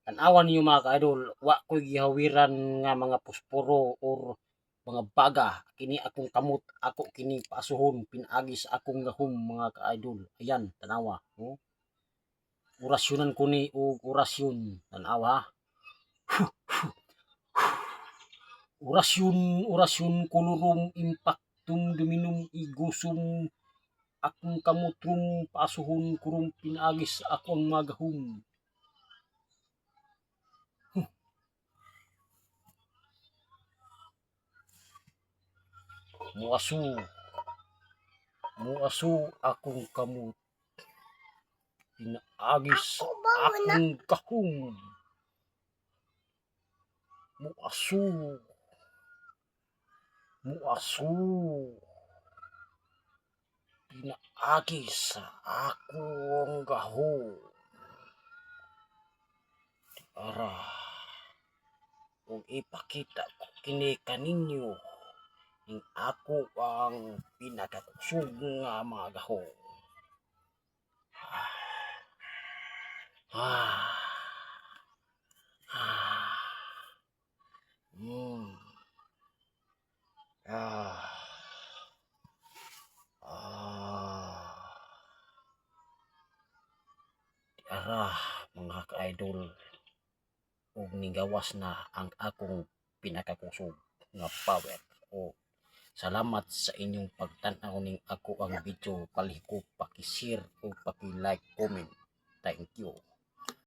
Tanawan niyo mga ka-idol, wa ko'y gihawiran nga mga pusporo or mga baga. Kini akong kamot, ako kini paasuhon, pinagis akong gahom mga ka-idol. Ayan, tanawa. Oh. Orasyonan ko ni o orasyon. Tanawa. Orasyon kolorom impactum dominum igusum akong kamutrum paasuhon kurum pinagis akong magahom. Muasu akong kamot pinaagis akong kahum. Muasu pinaagis akong kahum. Ara, kung ipakita ko kini kaninyo, ing ako ang pinakakusog nga mga gahom. Ara mga ka-idol, ug nigawas na ang akong pinakakusog nga power. O salamat sa inyong pagtan-aw ning ako ang video. Palihok, paki-share o paki-like, comment. Thank you.